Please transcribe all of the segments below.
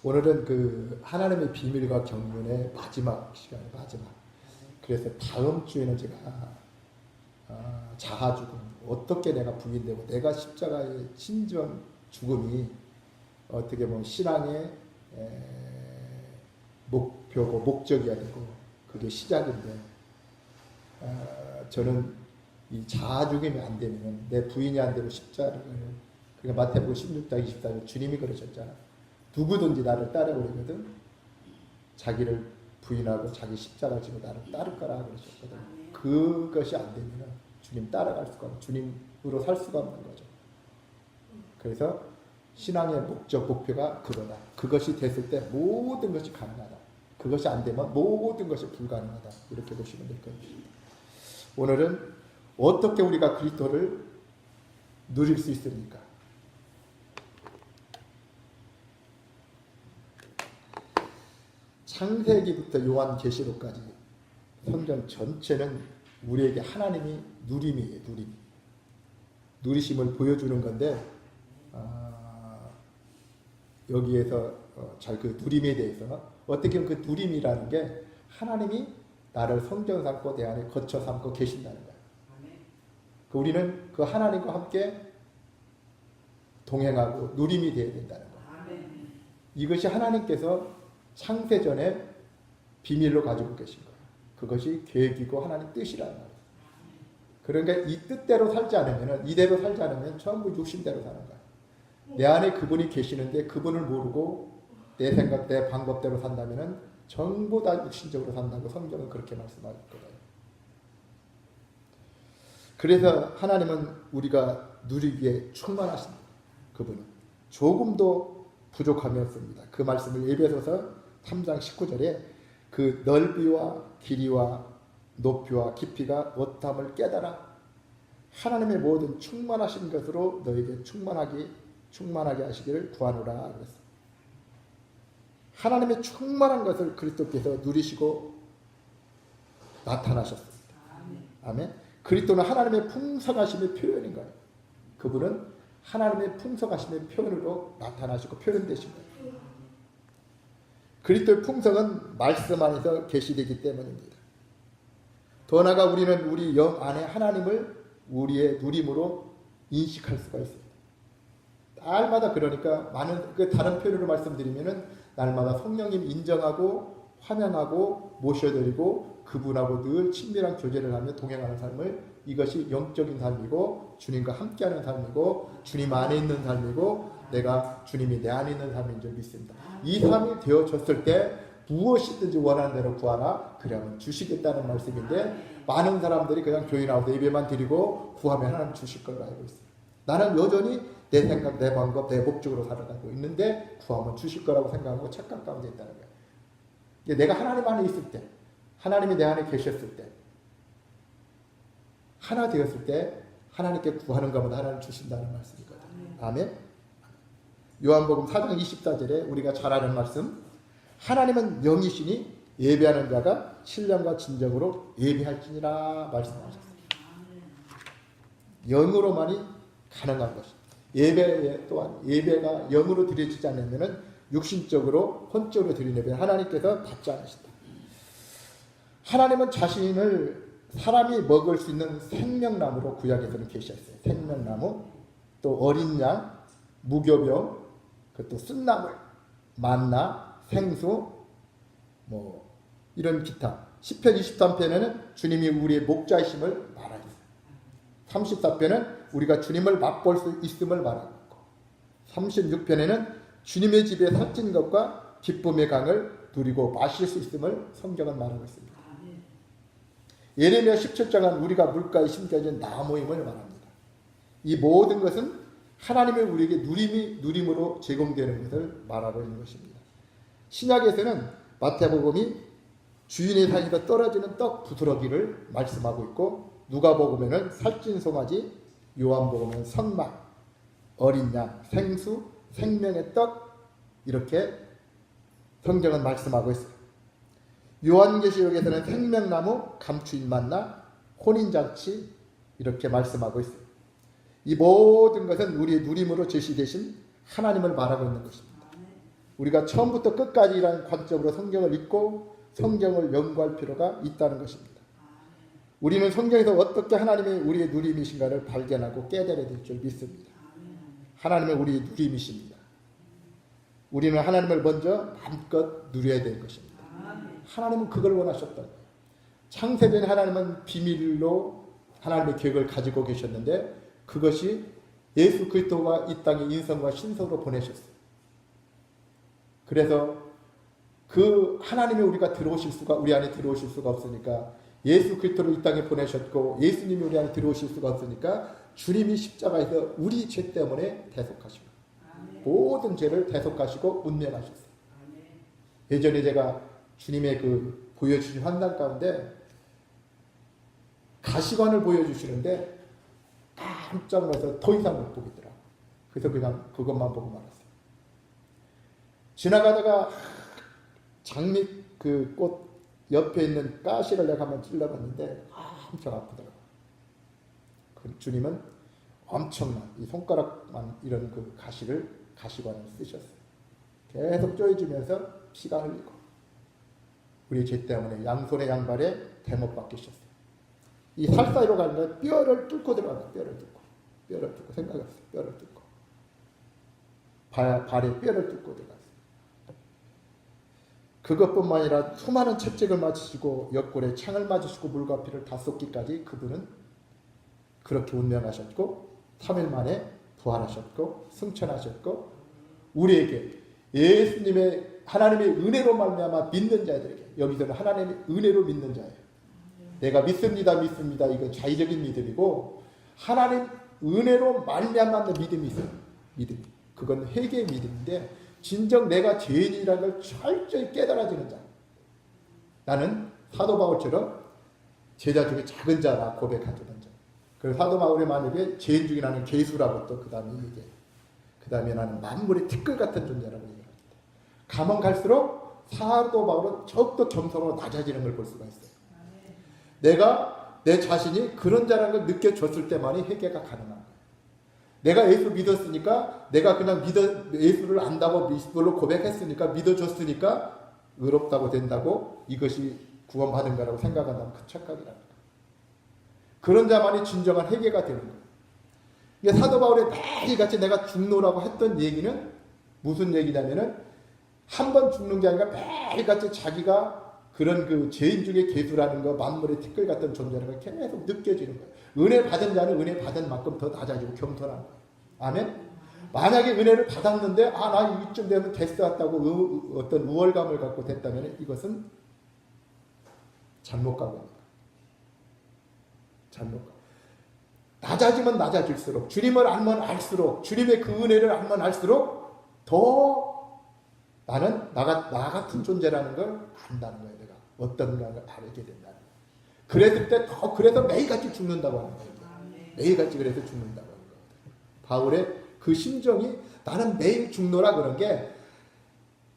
오늘은 그 하나님의 비밀과 경륜의 마지막 시간이에요. 마지막. 그래서 다음 주에는 제가 자아 죽음, 어떻게 내가 부인되고 내가 십자가의 진정 죽음이 어떻게 보면 신앙의 목표고 목적이어야 되고 그게 시작인데, 저는 이 자아 죽임이 안 되면, 내 부인이 안 되고 십자가를, 그러니까 마태복음 16장 24절 주님이 그러셨잖아. 누구든지 나를 따라오려거든 자기를 부인하고 자기 십자가를 지고 나를 따를 거라 그러셨거든. 그것이 안 되면 주님 따라갈 수가 없고 주님으로 살 수가 없는 거죠. 그래서 신앙의 목적, 목표가 그거다. 그것이 됐을 때 모든 것이 가능하다. 그것이 안 되면 모든 것이 불가능하다. 이렇게 보시면 될 겁니다. 오늘은 어떻게 우리가 그리스도를 누릴 수 있습니까? 창세기부터 요한계시록까지 성경 전체는 우리에게 하나님이 누림이에요. 누리심을 보여주는 건데, 여기에서 잘 그 누림에 대해서 어떻게 보면 그 누림이라는 게 하나님이 나를 성전 삼고 내 안에 거처 삼고 계신다는 거예요. 우리는 그 하나님과 함께 동행하고 누림이 되어야 된다는 거예요. 이것이 하나님께서 창세전에 비밀로 가지고 계신 거예요. 그것이 계획이고 하나님 뜻이라는 거예요. 그러니까 이 뜻대로 살지 않으면, 이대로 살지 않으면 전부 육신대로 사는 거예요. 내 안에 그분이 계시는데 그분을 모르고 내 생각, 내 방법대로 산다면 전부 다 육신적으로 산다고 성경은 그렇게 말씀할 거예요. 그래서 하나님은 우리가 누리기에 충만하십니다. 그분은 조금도 부족함이 없습니다. 그 말씀을 에베소서 3장 19절에 그 넓이와 길이와 높이와 깊이가 어떠함을 깨달아 하나님의 모든 충만하신 것으로 너에게 충만하게 하시기를 구하노라 그랬습니다. 하나님의 충만한 것을 그리스도께서 누리시고 나타나셨습니다. 아멘. 그리스도는 하나님의 풍성하심의 표현인 거예요. 그분은 하나님의 풍성하심의 표현으로 나타나시고 표현되신 거예요. 그리스도의 풍성은 말씀 안에서 계시되기 때문입니다. 더 나아가 우리는 우리 영 안에 하나님을 우리의 누림으로 인식할 수가 있습니다. 날마다, 그러니까 많은 그 다른 표현으로 말씀드리면은 날마다 성령님 인정하고 환영하고 모셔드리고 그분하고 늘 친밀한 교제를 하며 동행하는 삶을, 이것이 영적인 삶이고 주님과 함께하는 삶이고 주님 안에 있는 삶이고 내가 주님이 내 안에 있는 삶인 줄 믿습니다. 이 삶이 되어졌을 때 무엇이든지 원하는 대로 구하라 그러면 주시겠다는 말씀인데, 많은 사람들이 그냥 교회 나와서 예배만 드리고 구하면 하나님 주실 걸 알고 있어요. 나는 여전히 내 생각, 내 방법, 내 목적으로 살아가고 있는데 구하면 주실 거라고 생각하고 착각 가운데 있다는 거예요. 내가 하나님 안에 있을 때, 하나님이 내 안에 계셨을 때, 하나 되었을 때 하나님께 구하는 것보다 하나님 주신다는 말씀이거든요. 아멘. 요한복음 4장 24절에 우리가 잘 아는 말씀, 하나님은 영이시니 예배하는 자가 신령과 진정으로 예배할지니라 말씀하셨습니다. 영으로만이 가능한 것입니다. 예배 또한 예배가 영으로 드려지지 않으면 육신적으로 혼적으로 드리는 예배 하나님께서 받지 않으신다. 하나님은 자신을 사람이 먹을 수 있는 생명나무로 구약에서는 계시했어요. 생명나무, 또 어린 양, 무교병, 그것도 쓴나물, 만나, 생수, 뭐 이런 기타. 10편 23편에는 주님이 우리의 목자이심을 말하였어요. 34편은 우리가 주님을 맛볼 수 있음을 말하고, 36편에는 주님의 집에 살찐 것과 기쁨의 강을 누리고 마실 수 있음을 성경은 말하고 있습니다. 예레미야 17장은 우리가 물가에 심겨진 나무임을 말합니다. 이 모든 것은 하나님의 우리에게 누림으로 제공되는 것을 말하고 있는 것입니다. 신약에서는 마태복음이 주인의 상에서 떨어지는 떡 부스러기를 말씀하고 있고, 누가복음에는 살찐 송아지, 요한복음은 성막, 어린 양, 생수, 생명의 떡, 이렇게 성경은 말씀하고 있습니다. 요한계시록에서는 생명나무, 감추인 만나, 혼인잔치 이렇게 말씀하고 있습니다. 이 모든 것은 우리의 누림으로 제시되신 하나님을 말하고 있는 것입니다. 우리가 처음부터 끝까지라는 관점으로 성경을 읽고 성경을 연구할 필요가 있다는 것입니다. 우리는 성경에서 어떻게 하나님이 우리의 누림이신가를 발견하고 깨달아야 될 줄 믿습니다. 하나님은 우리의 누림이십니다. 우리는 하나님을 먼저 마음껏 누려야 될 것입니다. 하나님은 그걸 원하셨던 거예요. 창세전에 하나님은 비밀로 하나님의 계획을 가지고 계셨는데 그것이 예수 그리스도가 이 땅에 인성과 신성으로 보내셨어요. 그래서 그 하나님이 우리가 들어오실 수가 우리 안에 들어오실 수가 없으니까 예수 그리스도를 이 땅에 보내셨고 예수님이 우리 안에 들어오실 수가 없으니까 주님이 십자가에서 우리 죄 때문에 대속하시고 모든 죄를 대속하시고 운명하셨어요. 예전에 제가 주님의 그 보여주신 환상 가운데 가시관을 보여주시는데 깜짝 놀라서 더 이상 못 보겠더라고요. 그래서 그냥 그것만 보고 말았어요. 지나가다가 장미 그 꽃 옆에 있는 가시를 내가 한번 찔러봤는데 엄청 아프더라고요. 그 주님은 엄청난 이 손가락만 이런 그 가시관을 쓰셨어요. 계속 쪼여주면서 피가 흘리고 우리 죄 때문에 양손에 양발에 대못 박히셨어요. 이 살 사이로 가는데 뼈를 뚫고 들어가요. 뼈를 뚫고 생각했어요. 뼈를 뚫고 발에 뼈를 뚫고 들어갔어요. 그것뿐만 아니라 수많은 채찍을 맞으시고 옆구리에 창을 맞으시고 물과 피를 다 쏟기까지 그분은 그렇게 운명하셨고 3일 만에 부활하셨고 승천하셨고 우리에게 예수님의 하나님의 은혜로 말미암아 믿는 자들에게 여기서는 하나님의 은혜로 믿는 자예요. 내가 믿습니다. 이건 자의적인 믿음이고 하나님 은혜로 말미암는 믿음이 있어요. 믿음. 그건 회개의 믿음인데 진정 내가 죄인이라는 걸 철저히 깨달아지는 자. 나는 사도 바울처럼 제자 중에 작은 자라 고백하던 자. 그래서 사도 바울의 만약에 죄인 중에 나는 괴수라고 또 그 다음에 나는 만물의 티끌 같은 존재라고 얘기합니다. 가면 갈수록 사도 바울은 더욱더 겸손으로 낮아지는 걸 볼 수가 있어요. 내가 내 자신이 그런 자라는 걸 느껴졌을 때만이 회개가 가능한 거예요. 내가 예수 믿었으니까 내가 그냥 예수를 안다고 믿음으로 고백했으니까 믿어줬으니까 의롭다고 된다고 이것이 구원받은 거라고 생각한다면 그 착각이랍니다. 그런 자만이 진정한 회개가 되는 거예요. 이게 사도 바울의 매일같이 내가 죽노라고 했던 얘기는 무슨 얘기냐면은 한 번 죽는 게 아니라 매일같이 자기가 그런 그 죄인 중에 괴수라는 거 만물의 티끌 같은 존재라는 걸 계속 느껴지는 거예요. 은혜 받은 자는 은혜 받은 만큼 더 낮아지고 겸손한 거예요. 아멘? 만약에 은혜를 받았는데 나 이쯤 되면 됐어 왔다고 어떤 우월감을 갖고 됐다면 이것은 잘못 가고 있는 거예요. 잘못 가고. 낮아지면 낮아질수록 주님을 알면 알수록 주님의 그 은혜를 알면 알수록 더 나는 나 같은 존재라는 걸 안다는 거예요. 내가 어떤가를 알게 된다는 거예요. 그랬을 때 더 그래서 매일같이 죽는다고 하는 거예요. 매일같이 그래서 죽는다고 하는 거예요. 바울의 그 심정이 나는 매일 죽노라 그런 게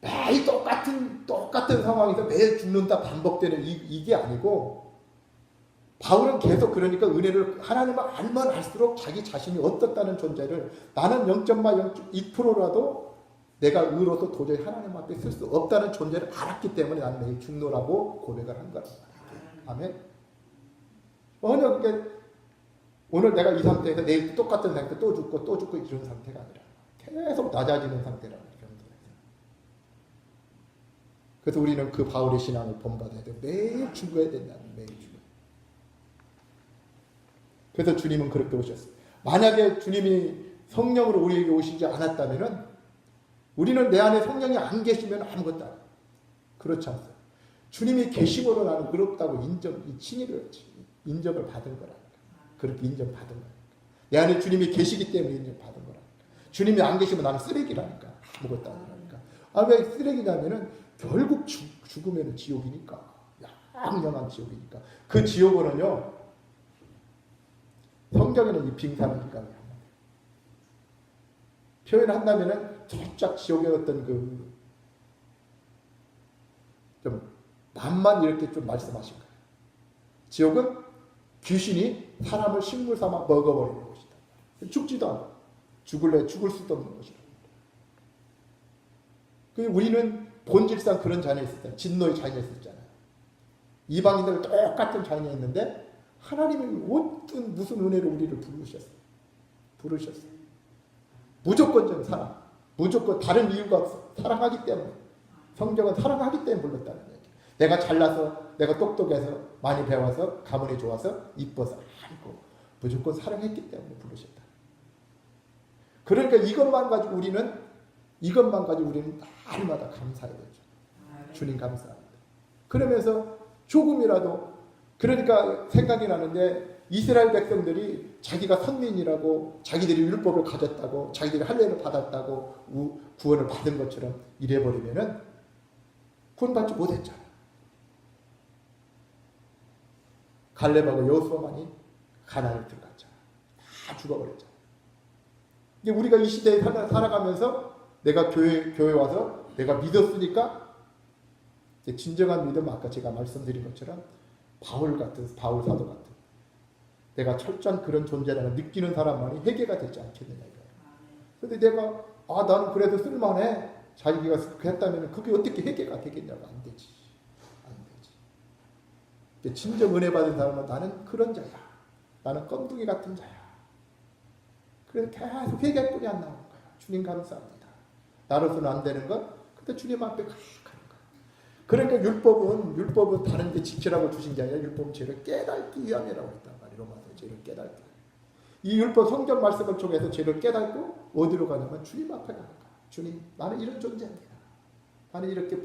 매일 똑같은 상황에서 매일 죽는다 반복되는 이게 아니고 바울은 계속 그러니까 은혜를 하나님을 알면 알수록 자기 자신이 어떻다는 존재를 나는 0.2%라도 내가 의로서 도저히 하나님 앞에 쓸 수 없다는 존재를 알았기 때문에 나는 매일 죽노라고 고백을 한 거야. 아멘. 오늘 내가 이 상태에서 내일 똑같은 상태 또 죽고 이런 상태가 아니라 계속 낮아지는 상태라는 거예요. 그래서 우리는 그 바울의 신앙을 본받아야 돼요. 매일 죽어야 된다는 매일 죽어야. 그래서 주님은 그렇게 오셨어요. 만약에 주님이 성령으로 우리에게 오시지 않았다면은 우리는 내 안에 성령이 안 계시면 아무것도 안 해요. 그렇지 않습니다. 주님이 계심으로 나는 의롭다고 인정을 받은 거라니까. 그렇게 인정받은 거라니까. 내 안에 주님이 계시기 때문에 인정받은 거라니까. 주님이 안 계시면 나는 쓰레기라니까. 아무것도 아니라니까. 왜 쓰레기냐면은 결국 죽으면 지옥이니까. 양양한 지옥이니까. 그 지옥으로는요. 성경에는 이 빙산이니까 표현한다면은 살짝 지옥의 어떤 좀 맛만 이렇게 좀 말씀하신 거예요. 지옥은 귀신이 사람을 식물 삼아 먹어버리는 곳이다. 죽지도 않아. 죽을 수도 없는 곳이다. 우리는 본질상 그런 자녀였었잖아요. 진노의 자녀였었잖아요. 이방인들 똑같은 자녀였는데 하나님은 어떤 무슨 은혜로 우리를 부르셨어요. 무조건적인 사랑. 무조건 다른 이유가 없어. 사랑하기 때문에. 성경은 사랑하기 때문에 불렀다는 얘기예요. 내가 잘나서, 내가 똑똑해서, 많이 배워서, 가문이 좋아서, 이뻐서 아니고 무조건 사랑했기 때문에 부르셨다. 그러니까 이것만 가지고 우리는 날마다 감사해야 되죠. 주님 감사합니다. 그러면서 조금이라도, 그러니까 생각이 나는데 이스라엘 백성들이 자기가 선민이라고, 자기들이 율법을 가졌다고, 자기들이 할례를 받았다고 구원을 받은 것처럼 이래버리면은 구원받지 못했잖아. 갈렙하고 여호수아만이 가나안에 들어갔잖아. 다 죽어버렸잖아. 이게 우리가 이 시대에 살아가면서 내가 교회 와서 내가 믿었으니까, 진정한 믿음, 아까 제가 말씀드린 것처럼 바울 사도 같은 내가 철저한 그런 존재라는 느끼는 사람만이 회개가 되지 않겠느냐 이거예요. 그런데 내가 나는 그래도 쓸만해, 자기가 그렇게 했다면 그게 어떻게 회개가 되겠냐고. 안 되지. 진정 은혜 받은 사람은 나는 그런 자야. 나는 껌둥이 같은 자야. 그래서 계속 회개뿐이 안 나오는 거야. 주님 감사합니다. 나로서는 안 되는 것, 근데 주님 앞에 가는 거야. 그러니까 율법은 다른 데 지키라고 주신 게 아니라 율법은 죄를 깨닫기 위함이라고 했단 말이에요. 로마서 죄를 깨닫기. 이 율법 성경 말씀을 통해서 죄를 깨닫고 어디로 가냐면 주님 앞에 가는 거야. 주님, 나는 이런 존재입니다. 나는 이렇게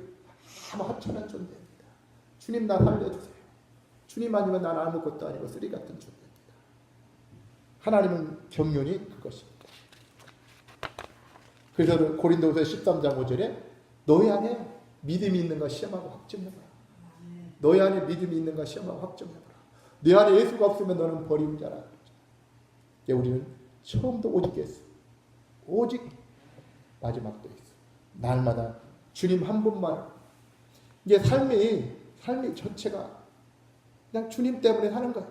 아무 하찮은 존재입니다. 주님, 나 살려주세요. 주님 아니면 나는 아무것도 아니고 쓰리 같은 존재입니다. 하나님은 경륜이 그것입니다. 그래서 고린도후서 13장 5절에 너희 안에 믿음이 있는가 시험하고 확증해보라. 너희 안에 믿음이 있는가 시험하고 확증해보라. 내 안에 예수가 없으면 너는 버린 자라. 우리는 처음도 오직 예수, 오직 마지막도 예수. 날마다 주님 한 분만. 이게 삶이 전체가 그냥 주님 때문에 사는 거야.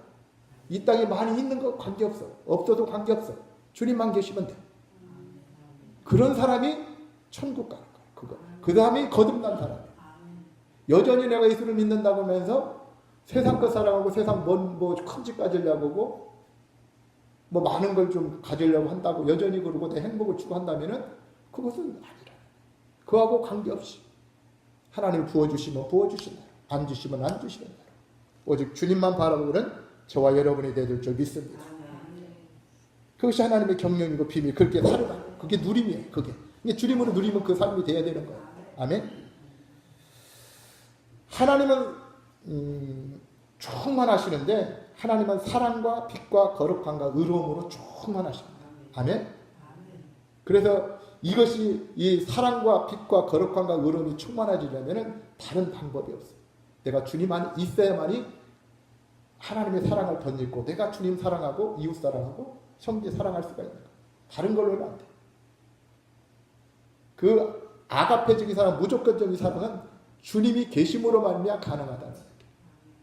이 땅에 많이 있는 거 관계없어. 없어도 관계없어. 주님만 계시면 돼. 그런 사람이 천국 가는 거야. 그거. 그 다음에 거듭난 사람이야. 여전히 내가 예수를 믿는다고 하면서 세상 것 사랑하고 세상 큰 집 가지려고 하고 많은 걸 좀 가지려고 한다고 여전히 그러고 내 행복을 추구한다면은 그것은 아니라. 그하고 관계없이 하나님 부어주시면 부어주시는 대로, 안 주시면 안 주시는 대로 오직 주님만 바라보는 저와 여러분이 되될 줄 믿습니다. 그것이 하나님의 경륜이고 비밀. 그렇게 살아가. 그게 누림이에요. 그게 주님으로 누리면 그 삶이 돼야 되는 거예요. 아멘. 하나님은 충만하시는데 하나님은 사랑과 빛과 거룩함과 의로움으로 충만하십니다. 아멘. 그래서 이것이 이 사랑과 빛과 거룩함과 의로움이 충만해지려면 다른 방법이 없어요. 내가 주님 안에 있어야만이 하나님의 사랑을 덧입고 내가 주님 사랑하고 이웃 사랑하고 형제 사랑할 수가 있는 거예요. 다른 걸로는 안 돼요. 그 아가페적인 사랑, 무조건적인 사랑은 주님이 계심으로 말미암아 가능하다는 얘기예요.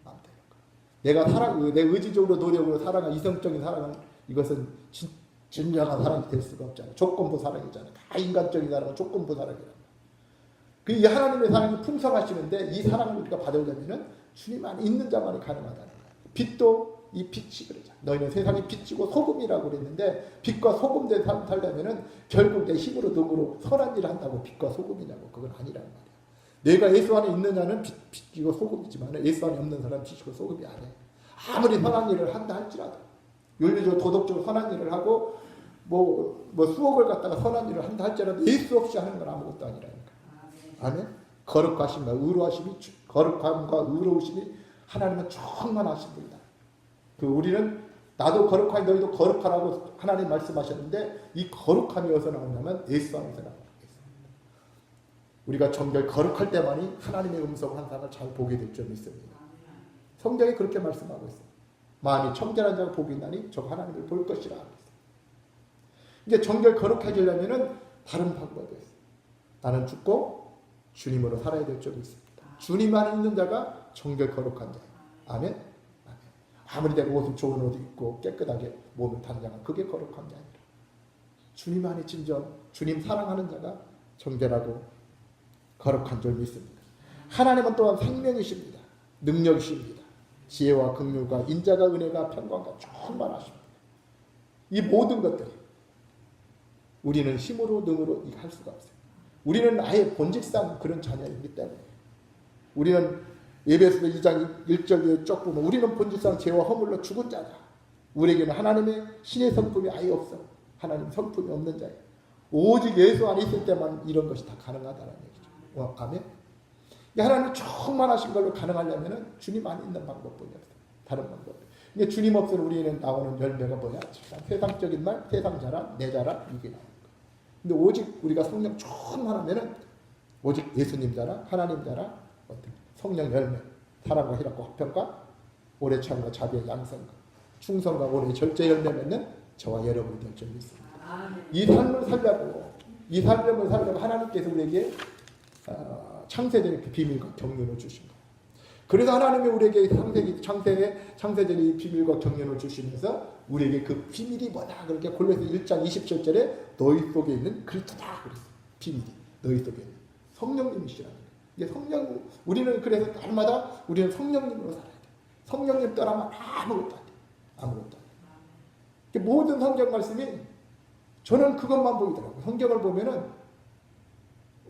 안 돼요. 내 의지적으로 노력으로 사랑한 이성적인 사랑은 이것은 진정한 사랑이 될 수가 없잖아요. 조건부 사랑이잖아요. 다 인간적인 사랑은 조건부 사랑이라는 거예요. 이 하나님의 사랑이 풍성하시는데 이 사랑을 우리가 받으려면 주님 안에 있는 자만이 가능하다는 거예요. 빛도 이 빛이 그러죠. 너희는 세상의 빛이고 소금이라고 그랬는데 빛과 소금 된 삶 살려면은 결국 내 힘으로 능으로 선한 일을 한다고 빛과 소금이냐고. 그건 아니란 말이야. 내가 예수 안에 있는 자는 빛이고 소금이지만 예수 안에 없는 사람은 빛이고 소금이 아니야. 아무리 선한 일을 한다 할지라도 윤리적으로 도덕적으로 선한 일을 하고 수억을 갖다가 선한 일을 한다 할지라도 예수 없이 하는 건 아무것도 아니라니까. 아멘. 거룩하심과 의로하심이, 거룩함과 의로우심이 하나님은 충만하신 분이다. 우리는 나도 거룩하니 너희도 거룩하라고 하나님 말씀하셨는데 이 거룩함이 어디서 나오냐면 예수 안에서 나옵니다. 우리가 정결 거룩할 때만이 하나님의 음성 환상을 잘 보게 될 줄 믿습니다. 성경이 그렇게 말씀하고 있어요. 마음이 청결한 자가 복이 있나니 저 하나님을 볼 것이라 하고 있어요. 이제 정결 거룩해지려면은 다른 방법이 있어요. 나는 죽고 주님으로 살아야 될 줄 믿습니다. 주님 안에 있는 자가 정결 거룩한 자예요. 아멘. 아멘. 아무리 내가 좋은 옷 입고 깨끗하게 몸을 단장한 그게 거룩한 게 아니라 주님 안에 진정 주님 사랑하는 자가 정결하고 거룩한 줄 믿습니다. 하나님은 또한 생명이십니다. 능력이십니다. 지혜와 긍휼과 인자가 은혜가 평강과 충만하십니다. 이 모든 것들이 우리는 힘으로 능으로 이거 할 수가 없어요. 우리는 아예 본질상 그런 자녀이기 때문에 우리는 에베소서 2장 1절에 쭉 보면 우리는 본질상 죄와 허물로 죽은 자다. 우리에게는 하나님의 신의 성품이 아예 없어. 하나님 성품이 없는 자예요. 오직 예수 안에 있을 때만 이런 것이 다 가능하다는 얘기죠. 아멘. 하나님 충만하신 걸로 가능하려면 주님 안에 있는 방법뿐이 없어요. 다른 방법. 이게 주님 없으면 우리는 나오는 열매가 뭐야? 세상적인 말, 세상 자랑, 내 자랑 이게 나오는 거예요. 근데 오직 우리가 성령 충만하면은 오직 예수님 자랑, 하나님 자랑, 어떤 성령 열매, 사랑과 희락과 화평과 오래 참과 자비와 양성과 충성과 오래 절제 열매 맺는 저와 여러분이 될 줄 믿습니다. 이 삶을 살려고 하나님께서 우리에게 창세전의 그 비밀과 경륜을 주신 거예요. 그래서 하나님이 우리에게 창세전의 비밀과 경륜을 주시면서 우리에게 그 비밀이 뭐다 그렇게 골로새 1장 27절에 너희 속에 있는 그리스도다 그랬어요. 비밀이 너희 속에 있는 성령님이시라는 거예요. 이게 성령, 우리는 그래서 날마다 우리는 성령님으로 살아야 돼요. 성령님 떠나면 아무것도 안 돼요. 아무것도 안 돼요. 모든 성경 말씀이 저는 그것만 보이더라고요. 성경을 보면은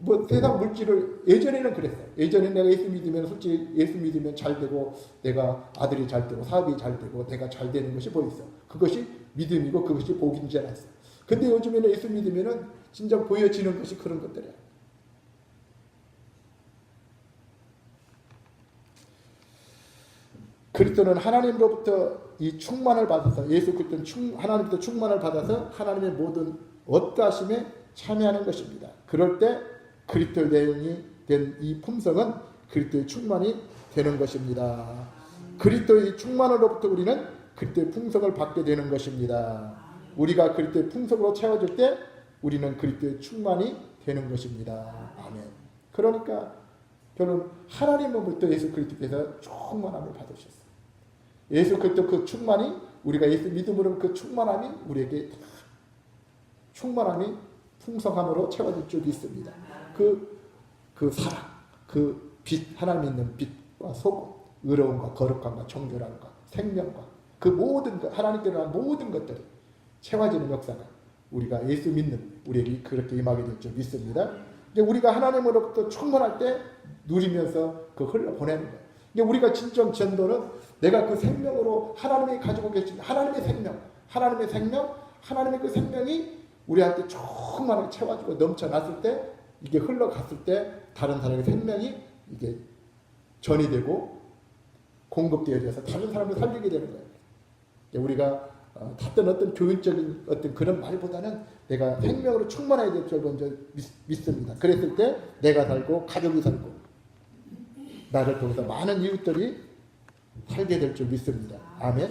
뭐 세상 물질을 예전에는 그랬어요. 예전에 내가 예수 믿으면 솔직히 예수 믿으면 잘 되고 내가 아들이 잘 되고 사업이 잘 되고 내가 잘 되는 것이 보였어. 그것이 믿음이고 그것이 복인 줄 알았어. 근데 요즘에는 예수 믿으면은 진짜 보여지는 것이 그런 것들이야. 그리스도는 하나님으로부터 이 충만을 받아서 예수 그리스도는 하나님부터 충만을 받아서 하나님의 모든 얻가심에 참여하는 것입니다. 그럴 때 그리스도의 내용이 된 이 품성은 그리스도의 충만이 되는 것입니다. 그리스도의 충만으로부터 우리는 그리스도의 품성을 받게 되는 것입니다. 우리가 그리스도의 품성으로 채워질 때 우리는 그리스도의 충만이 되는 것입니다. 아멘. 그러니까 결론 하나님으로부터 예수 그리스도께서 충만함을 받으셨어요. 예수 그리스도 그 충만이 우리가 예수 믿음으로 그 충만함이 우리에게 충만함이 풍성함으로 채워질 줄 믿습니다. 그 사랑, 그 빛, 하나님 있는 빛과 소금, 의로움과 거룩함과 정결함과 생명과 그 모든 것, 하나님께로 한 모든 것들이 채워지는 역사가 우리가 예수 믿는 우리에게 그렇게 임하게 될 줄 믿습니다. 우리가 하나님으로부터 충만할 때 누리면서 그 흘러보내는 거예요. 우리가 진정 전도는 내가 그 생명으로 하나님이 가지고 계신 하나님의 그 생명이 우리한테 충만하게 채워지고 넘쳐났을 때 이게 흘러갔을 때 다른 사람의 생명이 이게 전이 되고 공급되어져서 다른 사람을 살리게 되는 거예요. 우리가 어떤 교육적인 어떤 그런 말보다는 내가 생명으로 충만해야 될 줄 먼저 믿습니다. 그랬을 때 내가 살고 가족이 살고 나를 통해서 많은 이웃들이 살게 될 줄 믿습니다. 아멘.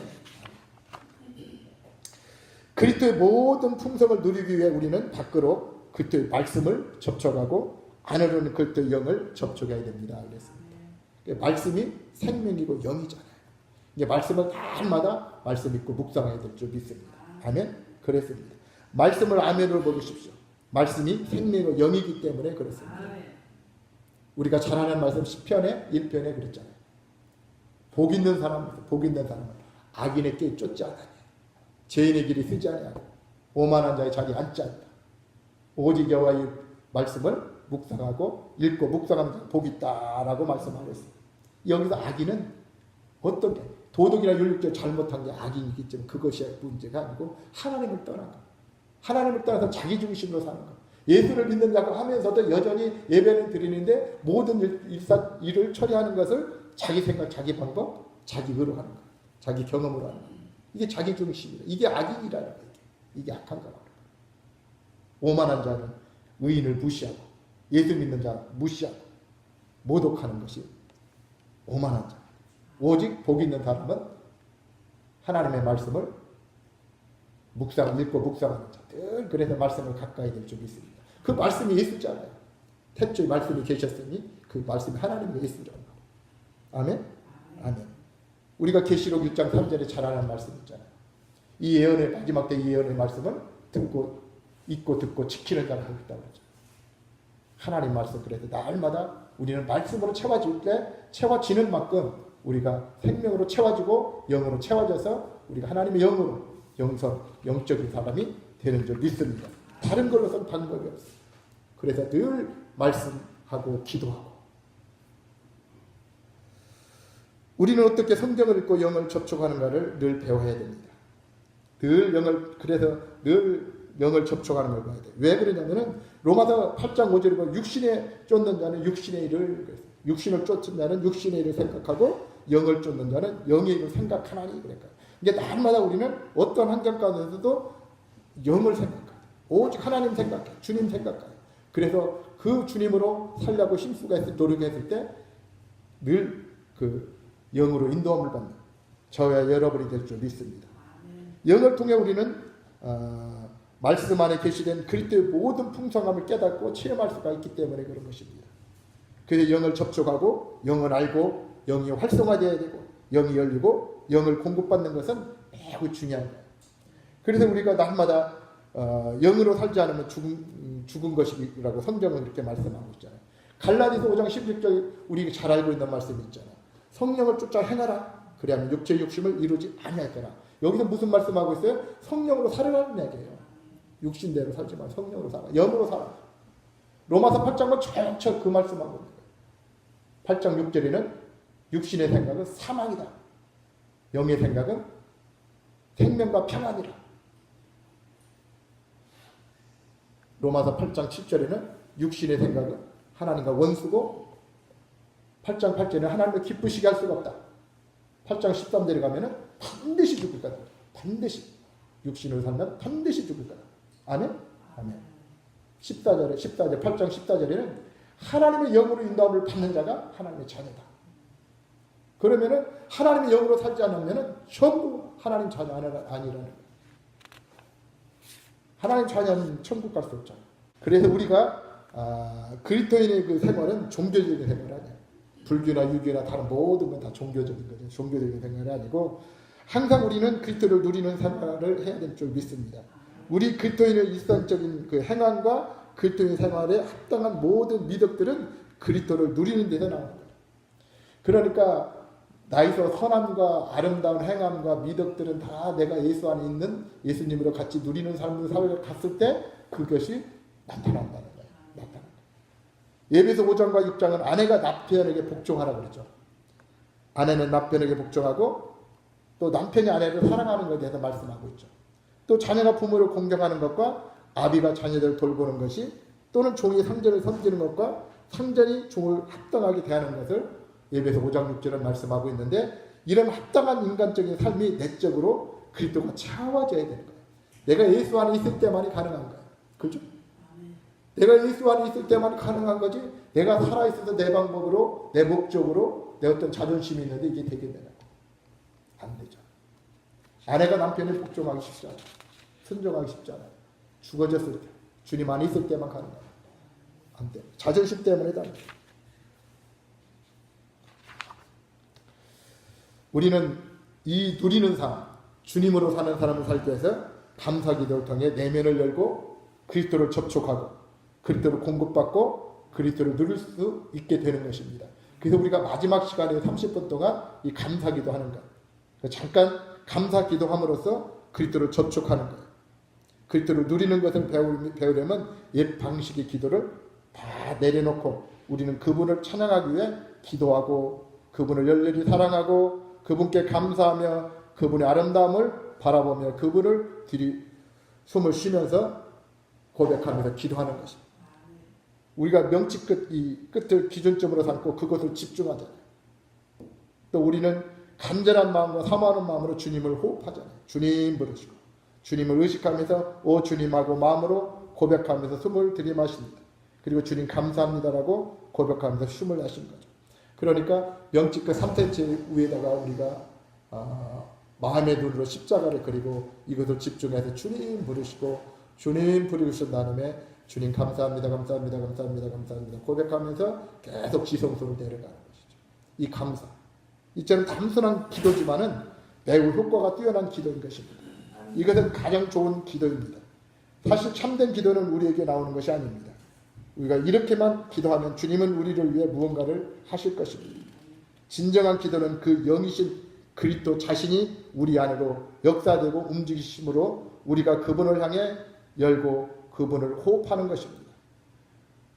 그리스도의 모든 품성을 누리기 위해 우리는 밖으로 그리스도의 말씀을 접촉하고 안으로는 그리스도의 영을 접촉해야 됩니다. 그랬습니다. 말씀이 생명이고 영이잖아요. 이제 말씀을 날마다 말씀 읽고 묵상해야 될 줄 믿습니다. 아멘. 그랬습니다. 말씀을 아멘으로 먹으십시오. 말씀이 생명이고 영이기 때문에 그렇습니다. 우리가 잘 아는 말씀 시편의 1편에 그랬잖아요. 복 있는 사람은 악인의 꾀에 쫓지 않으니 죄인의 길이 쓰지 아니하고 오만한 자의 자리에 앉지 않다. 오직 여호와의 말씀을 묵상하고 읽고 묵상하는 자는 복이 있다라고 말씀하고 있습니다. 여기서 악인은 어떤 게 도덕이나 윤리적으로 잘못한 게 악인이기 때문에 그것이 문제가 아니고 하나님을 떠나서 자기 중심으로 사는 것. 예수를 믿는 자고 하면서도 여전히 예배는 드리는데 모든 일을 처리하는 것을 자기 생각, 자기 방법, 자기 의로 하는 것. 자기 경험으로 하는 것. 이게 자기 중심이다. 이게 악인이라는 거예요. 이게 악한 거라는 거예요. 오만한 자는 의인을 무시하고 예수 믿는 자 무시하고 모독하는 것이 오만한 자. 오직 복 있는 사람은 하나님의 말씀을 읽고 묵상하는 자들. 그래서 말씀을 가까이 될 줄 믿습니다. 그 말씀이 예수잖아요. 태초에 말씀이 계셨으니 그 말씀이 하나님의 예수라는 거. 아멘? 아멘. 우리가 계시록 1장 3절에 잘 아는 말씀 있잖아요. 이 예언의 마지막 때 이 예언의 말씀을 듣고 지키는 자가 있다고 그러죠. 하나님 말씀. 그래서 날마다 우리는 말씀으로 채워질 때 채워지는 만큼 우리가 생명으로 채워지고 영으로 채워져서 우리가 하나님의 영으로 영적인 사람이 되는 줄 믿습니다. 다른 걸로서는 방법이 없어요. 그래서 늘 말씀하고 기도하고. 우리는 어떻게 성경을 읽고 영을 접촉하는가를 늘 배워야 됩니다. 그래서 늘 영을 접촉하는 걸 봐야 돼요. 왜 그러냐면은 로마서 8장 5절에 보면 육신에 쫓는 자는 육신의 일을, 육신을 쫓는 자는 육신의 일을 생각하고 영을 쫓는 자는 영의 일을 생각하나니. 그러니까 이게 날마다 우리는 어떤 환경 가운데서도 영을 생각해요. 오직 하나님 생각해, 주님 생각해. 그래서 그 주님으로 살려고 힘쓰고 노력했을 때 늘 그 영으로 인도함을 받는 저와 여러분이 될 줄 믿습니다. 영을 통해 우리는 말씀 안에 계시된 그리스도의 모든 풍성함을 깨닫고 체험할 수가 있기 때문에 그런 것입니다. 그래서 영을 접촉하고 영을 알고 영이 활성화되어야 되고 영이 열리고 영을 공급받는 것은 매우 중요한 거예요. 그래서 우리가 날마다 영으로 살지 않으면 죽은 것이라고 성경은 그렇게 말씀하고 있잖아요. 갈라디아서 5장 16절 우리 잘 알고 있는 말씀이 있잖아요. 성령을 쫓아 행하라. 그래야만 육체의 욕심을 이루지 아니할 거라. 여기서 무슨 말씀하고 있어요? 성령으로 살아라는 얘기예요. 육신대로 살지 마. 성령으로 살아. 영으로 살아. 로마서 8장은 철철 그 말씀하고 있는 거예요. 8장 6절에는 육신의 생각은 사망이다. 영의 생각은 생명과 평안이라. 로마서 8장 7절에는 육신의 생각은 하나님과 원수고 8장 8절에는 하나님을 기쁘시게 할 수가 없다. 8장 13절에 가면은 반드시 죽을 거다. 반드시. 육신으로 살면 반드시 죽을 거다. 아멘? 아멘. 14절, 8장 14절에는 하나님의 영으로 인도함을 받는 자가 하나님의 자녀다. 그러면은 하나님의 영으로 살지 않으면은 전부 하나님 자녀 아니라는 거예요. 하나님 자녀는 천국 갈 수 없잖아요. 그래서 우리가 그리스도인의 그 생활은 종교적인 생활이 아니에요. 불교나 유교나 다른 모든 건 다 종교적인 거죠. 종교적인 생활이 아니고 항상 우리는 그리스도를 누리는 생활을 해야 될 줄 믿습니다. 우리 그리스도인의 일상적인 그 행함과 그리스도인 생활에 합당한 모든 미덕들은 그리스도를 누리는 데서 나오는 거예요. 그러니까 나에서 선함과 아름다운 행함과 미덕들은 다 내가 예수 안에 있는 예수님으로 같이 누리는 삶을 갔을 때 그것이 나타난다는 거예요. 나타난다. 예배서 5장과 6장은 아내가 남편에게 복종하라고 그러죠. 아내는 남편에게 복종하고 또 남편이 아내를 사랑하는 것에 대해서 말씀하고 있죠. 또 자녀가 부모를 공경하는 것과 아비가 자녀들을 돌보는 것이 또는 종이 상전을 섬기는 것과 상전이 종을 합당하게 대하는 것을 예배서 5장 6절은 말씀하고 있는데 이런 합당한 인간적인 삶이 내적으로 그리스도가 채워져야 되는 거예요. 내가 예수 안에 있을 때만이 가능한 거예요. 그렇죠? 내가 예수 안에 있을 때만 가능한 거지 내가 살아있어서 내 방법으로 내 목적으로 내 어떤 자존심이 있는데 이게 되겠느냐. 안 되죠. 아내가 남편을 복종하기 쉽지 않아요. 순종하기 쉽지 않아요. 죽어졌을 때 주님 안에 있을 때만 가능해요. 안 돼요. 자존심 때문에도 안 돼요. 우리는 이 누리는 삶, 주님으로 사는 사람을 살기 위해서 감사기도를 통해 내면을 열고 그리스도를 접촉하고 그리스도를 공급받고 그리스도를 누릴 수 있게 되는 것입니다. 그래서 우리가 마지막 시간에 30분 동안 이 감사기도 하는 거예요. 잠깐 감사기도함으로써 그리스도를 접촉하는 거예요. 그리스도를 누리는 것을 배우려면 옛 방식의 기도를 다 내려놓고 우리는 그분을 찬양하기 위해 기도하고 그분을 열렬히 사랑하고 그분께 감사하며 그분의 아름다움을 바라보며 그분을 숨을 쉬면서 고백하면서 기도하는 것입니다. 우리가 명치 끝을 기준점으로 삼고 그것을 집중하잖아요. 또 우리는 간절한 마음과 사모하는 마음으로 주님을 호흡하잖아요. 주님 부르시고 주님을 의식하면서 오 주님하고 마음으로 고백하면서 숨을 들이마십니다. 그리고 주님 감사합니다라고 고백하면서 숨을 내쉬는 거죠. 그러니까 명치 끝 3cm 위에다가 우리가 마음의 눈으로 십자가를 그리고 이것을 집중해서 주님 부르시고 주님 부르신 다음에 주님 감사합니다 감사합니다 감사합니다 감사합니다 고백하면서 계속 지성소로 내려가는 것이죠. 이 감사 이처럼 단순한 기도지만은 매우 효과가 뛰어난 기도인 것입니다. 이것은 가장 좋은 기도입니다. 사실 참된 기도는 우리에게 나오는 것이 아닙니다. 우리가 이렇게만 기도하면 주님은 우리를 위해 무언가를 하실 것입니다. 진정한 기도는 그 영이신 그리스도 자신이 우리 안으로 역사되고 움직이심으로 우리가 그분을 향해 열고 그분을 호흡하는 것입니다.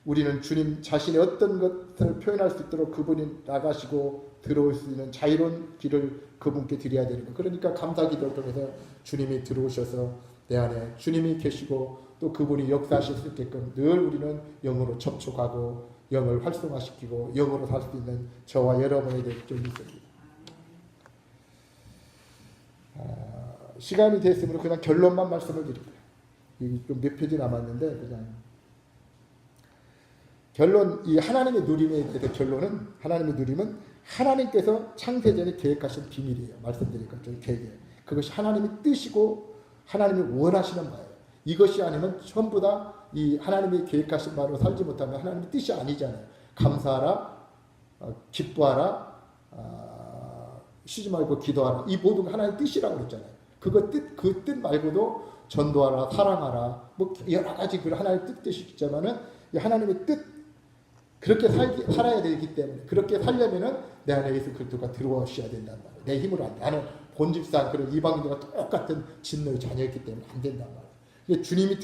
우리는 주님 자신의 어떤 것을 표현할 수 있도록 그분이 나가시고 들어올 수 있는 자유로운 길을 그분께 드려야 되는 것. 그러니까 감사 기도를 통해서 주님이 들어오셔서 내 안에 주님이 계시고 또 그분이 역사하실 수 있게끔 늘 우리는 영으로 접촉하고 영을 활성화시키고 영으로 살 수 있는 저와 여러분이 될 줄이 있습니다. 시간이 됐으므로 그냥 결론만 말씀을 드릴게요. 좀 몇 페이지 남았는데 그냥 결론, 이 하나님의 누림에 대해서 결론은 하나님의 누림은 하나님께서 창세전에 계획하신 비밀이에요. 말씀드리니까 좀 계획. 그것이 하나님의 뜻이고 하나님이 원하시는 바예요. 이것이 아니면 전부 다 이 하나님이 계획하신 바로 살지 못하면 하나님의 뜻이 아니잖아요. 감사하라, 기뻐하라, 쉬지 말고 기도하라. 이 모든 하나님의 뜻이라고 그랬잖아요. 그 뜻 말고도 전도하라, 사랑하라, 뭐 여러 가지 그 하나님의 뜻이 있지만은 하나님의 뜻 그렇게 살아야 되기 때문에 그렇게 살려면은 내 안에 예수 그리스도가 들어오셔야 된단 말이에요. 내 힘으로 안 돼. 나는 본집상 그런 이방인들과 똑같은 진노의 자녀였기 때문에 안 된단 말이에요. 주님이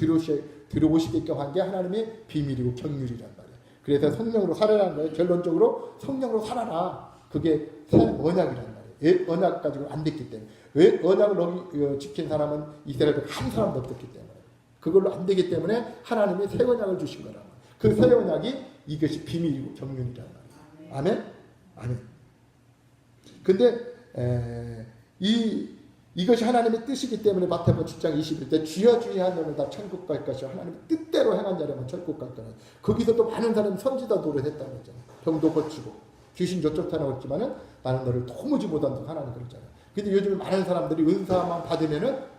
들어오시게끔 한 게 하나님의 비밀이고 경륜이란 말이에요. 그래서 성령으로 살아라는 거예요. 결론적으로 성령으로 살아라. 그게 언약이란 말이에요. 언약 가지고 안 됐기 때문에. 왜 언약을 지킨 사람은 이스라엘에 한 사람도 없었기 때문에. 그걸로 안 되기 때문에 하나님이 새 언약을 주신 거란 말이에요. 그 새 언약이 이것이 비밀이고 경륜이란 말이에요. 아멘? 아멘. 근데 이것이 하나님의 뜻이기 때문에 마태복음 10장 21절 주여 주여 하는 다 천국 갈 것이요 하나님의 뜻대로 행한 자라면 천국 갈 거라. 거기서도 많은 사람이 선지자 노릇했다고 했잖아요. 병도 고치고 귀신 쫓아내고 했지만은 나는 너를 도무지 못한다고 하나님 그랬잖아요. 근데 요즘 많은 사람들이 은사만 받으면은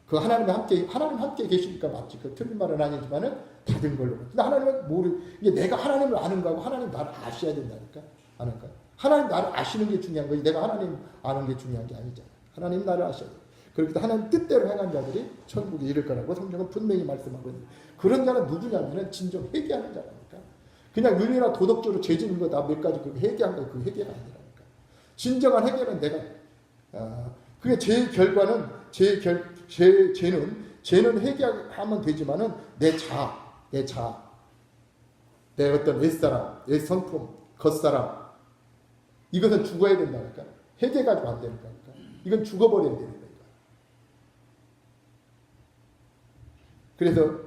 그 하나님 함께 계시니까 맞지. 그 틀린 말은 아니지만은 받은 걸로. 근데 하나님은 이게 내가 하나님을 아는 거하고 하나님 나를 아셔야 된다니까. 아는 거. 하나님 나를 아시는 게 중요한 거지. 내가 하나님 아는 게 중요한 게 아니잖아. 하나님 나를 아셔야 돼. 그렇기 때문에 하나님 뜻대로 행한 자들이 천국에 이를 거라고 성경은 분명히 말씀하고 있는. 그런 자는 누구냐면은 진정 회개하는 자라니까. 그냥 윤리나 도덕적으로 죄 짓는 거 다 몇 가지 그 회개한 거 그 회개가 아니라니까. 진정한 회개는 내가 그게 제 결과는 죄는 회개하면 되지만은 내 어떤 옛사람, 옛성품, 겉사람 이것은 죽어야 된다니까. 회개 가지고 안 되는 거니까. 이건 죽어버려야 되는 거니까. 그래서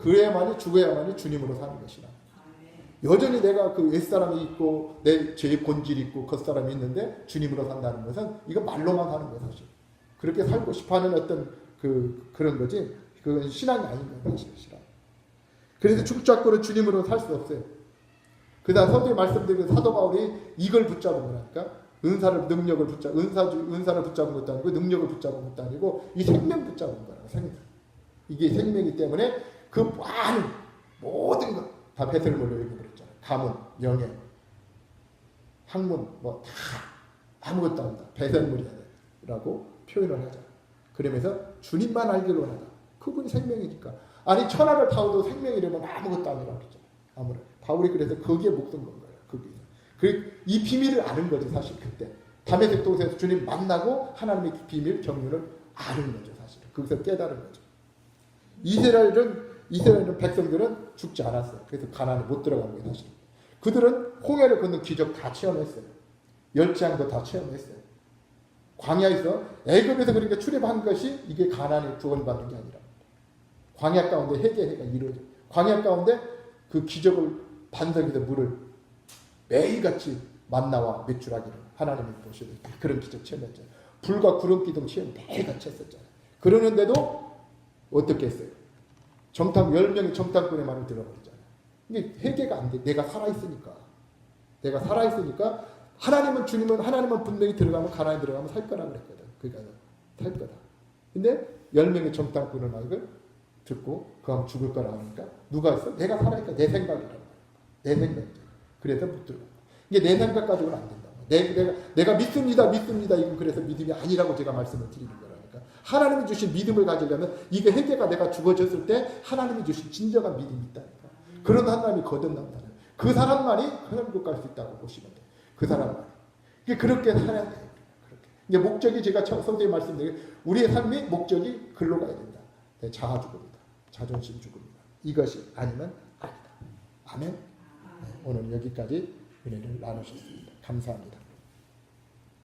그래야만이 죽어야만이 주님으로 사는 것이라. 여전히 내가 그 옛사람이 있고 내 죄의 본질이 있고 겉사람이 있는데 주님으로 산다는 것은 이거 말로만 사는 거야 사실. 그렇게 살고 싶어하는 어떤 그런 거지 그건 신앙이 아닌 거야 사실. 그래서 죽자고는 주님으로 살 수 없어요. 그다음 서두에 말씀드린 사도 바울이 이걸 붙잡은 거라니까. 은사를 붙잡은 것도 아니고 능력을 붙잡은 것도 아니고 이 생명 붙잡은 거라고. 생명. 이게 생명이기 때문에 그 많은 모든 것 다 배설물로 얘기해버렸잖아요. 가문, 명예, 학문 뭐 다 아무것도 안 한다. 배설물이라고 표현을 하잖아요. 그러면서 주님만 알기를 원하다. 그분이 생명이니까. 아니 천하를 타고도 생명이라면 아무것도 아니라고 그랬잖아요. 아무런. 바울이 그래서 거기에 목숨 건 거예요. 거기서. 이 비밀을 아는 거죠. 사실 그때. 다메섹 도시에서 주님 만나고 하나님의 비밀, 경륜을 아는 거죠. 사실. 거기서 깨달은 거죠. 이스라엘은 백성들은 죽지 않았어요. 그래서 가나안에 못 들어간 거예요. 사실. 그들은 홍해를 건넌 기적 다 체험했어요. 열지양도 다 체험했어요. 광야에서 애굽에서 그러니까 출애굽한 것이 이게 가나안에 구원받는 게 아니라 광야 가운데 회개가 이루어져. 광야 가운데 그 기적을 반석에서 물을 매일같이 만나와 매출하기를 하나님이 보시는 그런 기적 체험했잖아요. 불과 구름 기둥 체험 매일같이 했었잖아요. 그러는데도 어떻게 했어요? 10명의 정탐꾼의 말을 들어버리잖아요. 이게 회개가 안 돼. 내가 살아있으니까 하나님은 분명히 들어가면 가나안에 들어가면 살 거라 그랬거든. 그러니까 살 거다. 근데 10명의 정탐꾼의 말을 듣고 그하면 죽을 거라 하니까 누가 했어? 내가 살아있으니까 내 생각이란 말이야. 내 생각이죠. 그래서 못 들어가. 이게 내 생각 가지고는 안 된다. 내가 믿습니다. 이건 그래서 믿음이 아니라고 제가 말씀을 드리는 거라니까. 하나님이 주신 믿음을 가지려면 이게 회개가 내가 죽어졌을 때 하나님이 주신 진정한 믿음이 있다니까. 그런 사람이 거듭난 사람. 그 사람만이 하나님 갈 수 있다고 보시면 돼요. 그 사람만이. 그렇게 살아야 돼요. 그렇게. 이제 목적이 제가 성경에 말씀드린 우리의 삶의 목적이 글로 가야 된다. 네, 자아 죽음이다. 자존심 죽음이다. 이것이 아니면 아니다. 아멘. 네, 오늘 여기까지 은혜를 나누셨습니다. 감사합니다.